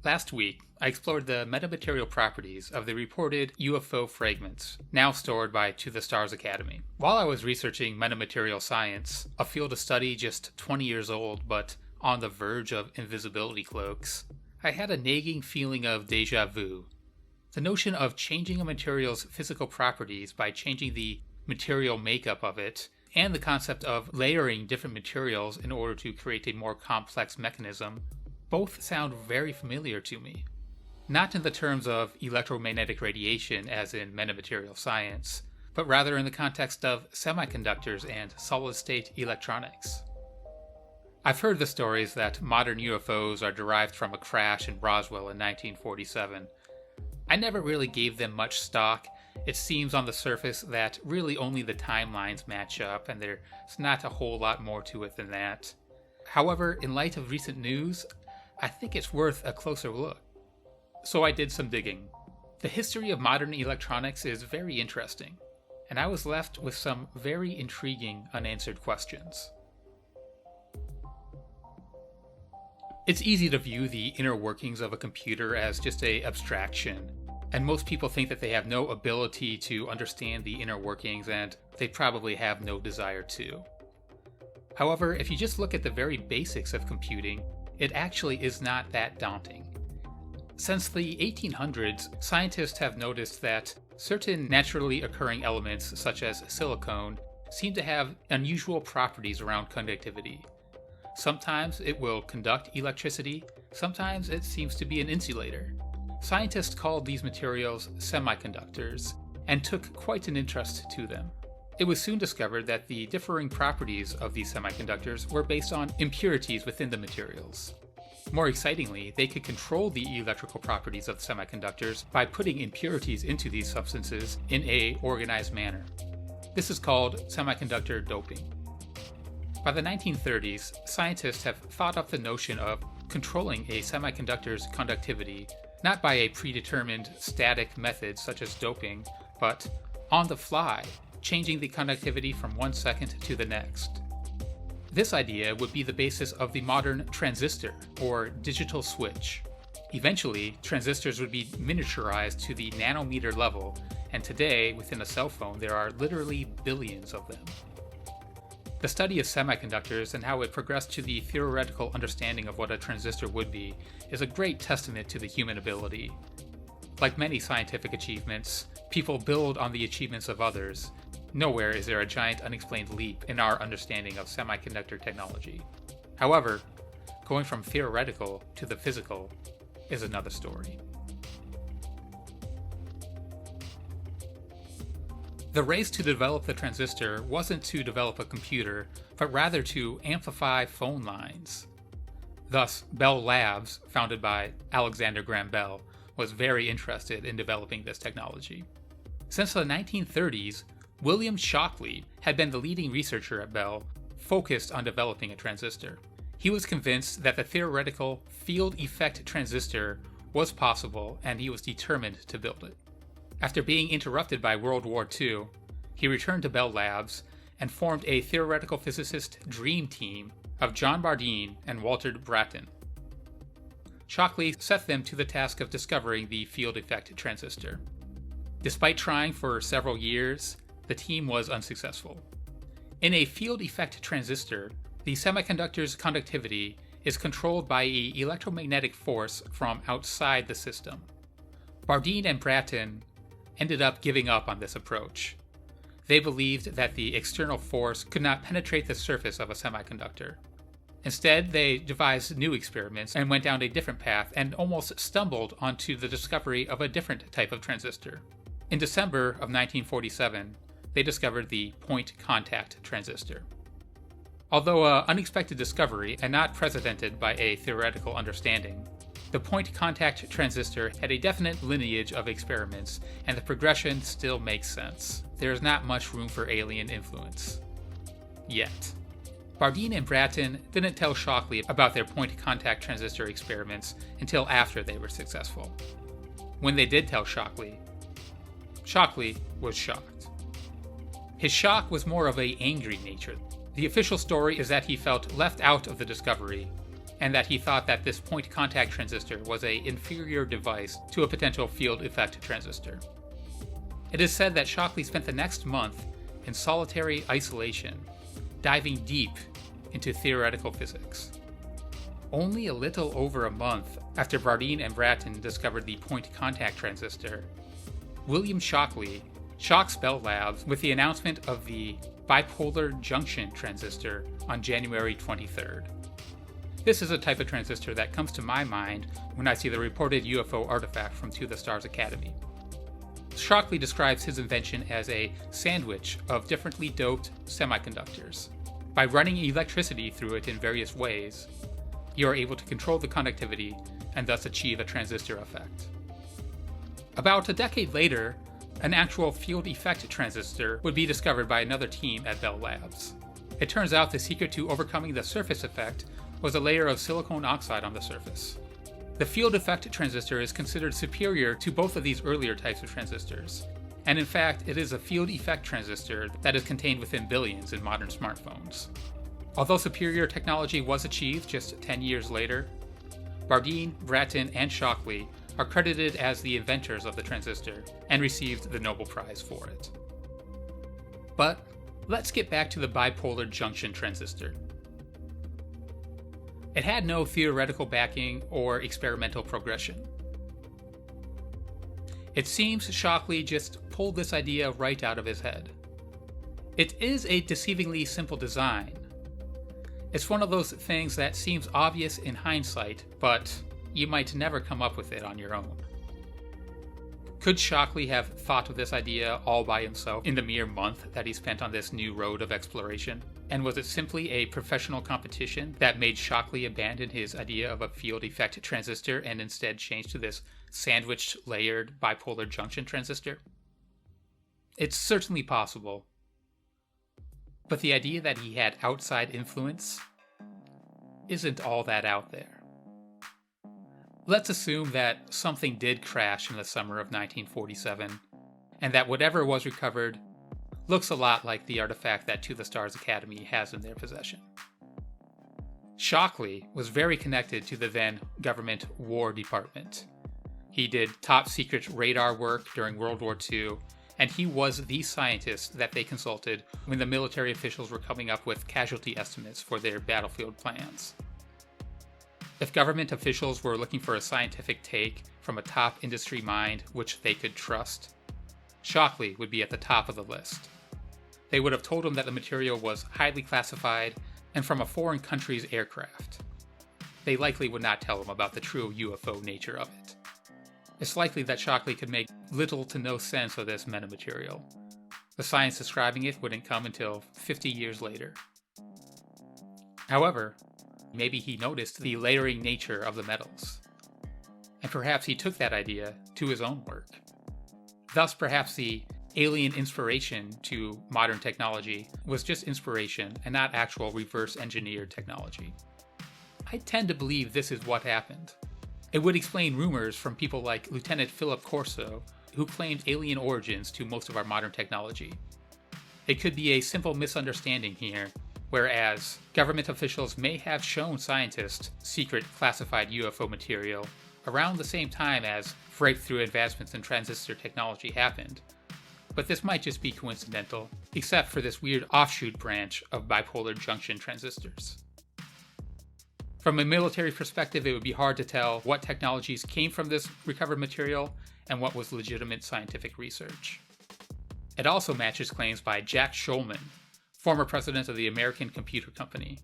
Last week, I explored the metamaterial properties of the reported UFO fragments, now stored by To the Stars Academy. While I was researching metamaterial science, a field of study just 20 years old but on the verge of invisibility cloaks, I had a nagging feeling of déjà vu. The notion of changing a material's physical properties by changing the material makeup of it, and the concept of layering different materials in order to create a more complex mechanism, both sound very familiar to me. Not in the terms of electromagnetic radiation as in metamaterial science, but rather in the context of semiconductors and solid-state electronics. I've heard the stories that modern UFOs are derived from a crash in Roswell in 1947. I never really gave them much stock. It seems on the surface that really only the timelines match up, and there's not a whole lot more to it than that. However, in light of recent news, I think it's worth a closer look. So I did some digging. The history of modern electronics is very interesting, and I was left with some very intriguing unanswered questions. It's easy to view the inner workings of a computer as just an abstraction, and most people think that they have no ability to understand the inner workings, and they probably have no desire to. However, if you just look at the very basics of computing, it actually is not that daunting. Since the 1800s, scientists have noticed that certain naturally occurring elements, such as silicon, seem to have unusual properties around conductivity. Sometimes it will conduct electricity, sometimes it seems to be an insulator. Scientists called these materials semiconductors, and took quite an interest to them. It was soon discovered that the differing properties of these semiconductors were based on impurities within the materials. More excitingly, they could control the electrical properties of semiconductors by putting impurities into these substances in an organized manner. This is called semiconductor doping. By the 1930s, scientists have thought up the notion of controlling a semiconductor's conductivity not by a predetermined static method such as doping, but on the fly, changing the conductivity from 1 second to the next. This idea would be the basis of the modern transistor, or digital switch. Eventually, transistors would be miniaturized to the nanometer level, and today, within a cell phone, there are literally billions of them. The study of semiconductors and how it progressed to the theoretical understanding of what a transistor would be is a great testament to the human ability. Like many scientific achievements, people build on the achievements of others. Nowhere is there a giant unexplained leap in our understanding of semiconductor technology. However, going from theoretical to the physical is another story. The race to develop the transistor wasn't to develop a computer, but rather to amplify phone lines. Thus, Bell Labs, founded by Alexander Graham Bell, was very interested in developing this technology. Since the 1930s, William Shockley had been the leading researcher at Bell, focused on developing a transistor. He was convinced that the theoretical field effect transistor was possible, and he was determined to build it. After being interrupted by World War II, he returned to Bell Labs and formed a theoretical physicist dream team of John Bardeen and Walter Brattain. Shockley set them to the task of discovering the field effect transistor. Despite trying for several years, the team was unsuccessful. In a field effect transistor, the semiconductor's conductivity is controlled by an electromagnetic force from outside the system. Bardeen and Brattain ended up giving up on this approach. They believed that the external force could not penetrate the surface of a semiconductor. Instead, they devised new experiments and went down a different path and almost stumbled onto the discovery of a different type of transistor. In December of 1947, they discovered the point contact transistor. Although an unexpected discovery and not precedented by a theoretical understanding, the point contact transistor had a definite lineage of experiments, and the progression still makes sense. There is not much room for alien influence. Yet. Bardeen and Brattain didn't tell Shockley about their point contact transistor experiments until after they were successful. When they did tell Shockley was shocked. His shock was more of an angry nature. The official story is that he felt left out of the discovery, and that he thought that this point contact transistor was an inferior device to a potential field effect transistor. It is said that Shockley spent the next month in solitary isolation, diving deep into theoretical physics. Only a little over a month after Bardeen and Bratton discovered the point contact transistor, William Shockley shocks Bell Labs with the announcement of the Bipolar Junction transistor on January 23rd. This is a type of transistor that comes to my mind when I see the reported UFO artifact from To the Stars Academy. Shockley describes his invention as a sandwich of differently doped semiconductors. By running electricity through it in various ways, you are able to control the conductivity and thus achieve a transistor effect. About a decade later, an actual field effect transistor would be discovered by another team at Bell Labs. It turns out the secret to overcoming the surface effect was a layer of silicon oxide on the surface. The field effect transistor is considered superior to both of these earlier types of transistors, and in fact, it is a field effect transistor that is contained within billions in modern smartphones. Although superior technology was achieved just 10 years later, Bardeen, Bratton, and Shockley are credited as the inventors of the transistor and received the Nobel Prize for it. But let's get back to the bipolar junction transistor. It had no theoretical backing or experimental progression. It seems Shockley just pulled this idea right out of his head. It is a deceivingly simple design. It's one of those things that seems obvious in hindsight, but you might never come up with it on your own. Could Shockley have thought of this idea all by himself in the mere month that he spent on this new road of exploration? And was it simply a professional competition that made Shockley abandon his idea of a field effect transistor and instead change to this sandwiched, layered bipolar junction transistor? It's certainly possible. But the idea that he had outside influence isn't all that out there. Let's assume that something did crash in the summer of 1947, and that whatever was recovered looks a lot like the artifact that To the Stars Academy has in their possession. Shockley was very connected to the then government War Department. He did top secret radar work during World War II, and he was the scientist that they consulted when the military officials were coming up with casualty estimates for their battlefield plans. If government officials were looking for a scientific take from a top industry mind which they could trust, Shockley would be at the top of the list. They would have told him that the material was highly classified and from a foreign country's aircraft. They likely would not tell him about the true UFO nature of it. It's likely that Shockley could make little to no sense of this metamaterial. The science describing it wouldn't come until 50 years later. However, maybe he noticed the layering nature of the metals, and perhaps he took that idea to his own work. Thus, perhaps the alien inspiration to modern technology was just inspiration and not actual reverse engineered technology. I tend to believe this is what happened. It would explain rumors from people like Lieutenant Philip Corso, who claimed alien origins to most of our modern technology. It could be a simple misunderstanding here, whereas government officials may have shown scientists secret classified UFO material around the same time as breakthrough advancements in transistor technology happened. But this might just be coincidental, except for this weird offshoot branch of bipolar junction transistors. From a military perspective, it would be hard to tell what technologies came from this recovered material and what was legitimate scientific research. It also matches claims by Jack Schulman, former president of the American Computer Company.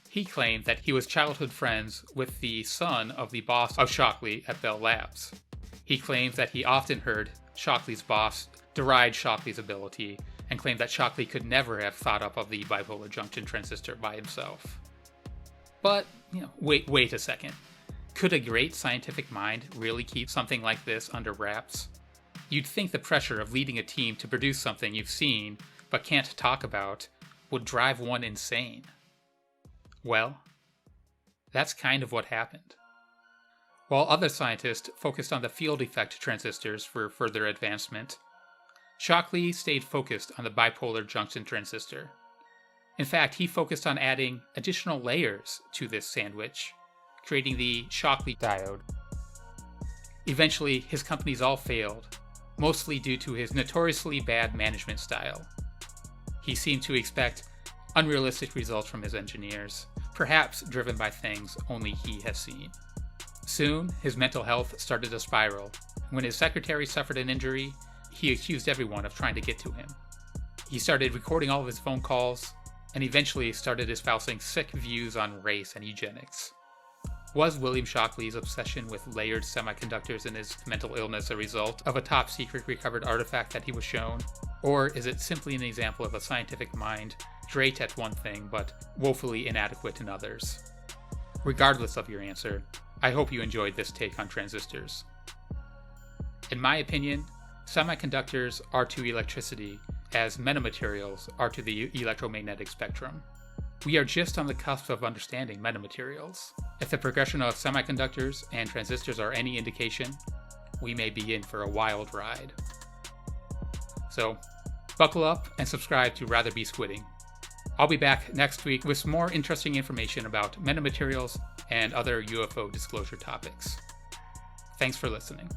He claimed that he was childhood friends with the son of the boss of Shockley at Bell Labs. He claims that he often heard Shockley's boss deride Shockley's ability and claimed that Shockley could never have thought up of the bipolar junction transistor by himself. But, wait a second. Could a great scientific mind really keep something like this under wraps? You'd think the pressure of leading a team to produce something you've seen but can't talk about would drive one insane. Well, that's kind of what happened. While other scientists focused on the field effect transistors for further advancement, Shockley stayed focused on the bipolar junction transistor. In fact, he focused on adding additional layers to this sandwich, creating the Shockley diode. Eventually, his companies all failed, mostly due to his notoriously bad management style. He seemed to expect unrealistic results from his engineers, perhaps driven by things only he has seen. Soon, his mental health started to spiral. When his secretary suffered an injury, he accused everyone of trying to get to him. He started recording all of his phone calls, and eventually started espousing sick views on race and eugenics. Was William Shockley's obsession with layered semiconductors and his mental illness a result of a top-secret recovered artifact that he was shown? Or is it simply an example of a scientific mind great at one thing but woefully inadequate in others? Regardless of your answer, I hope you enjoyed this take on transistors. In my opinion, semiconductors are to electricity as metamaterials are to the electromagnetic spectrum. We are just on the cusp of understanding metamaterials. If the progression of semiconductors and transistors are any indication, we may be in for a wild ride. So, buckle up and subscribe to Rather Be Squidding. I'll be back next week with some more interesting information about metamaterials and other UFO disclosure topics. Thanks for listening.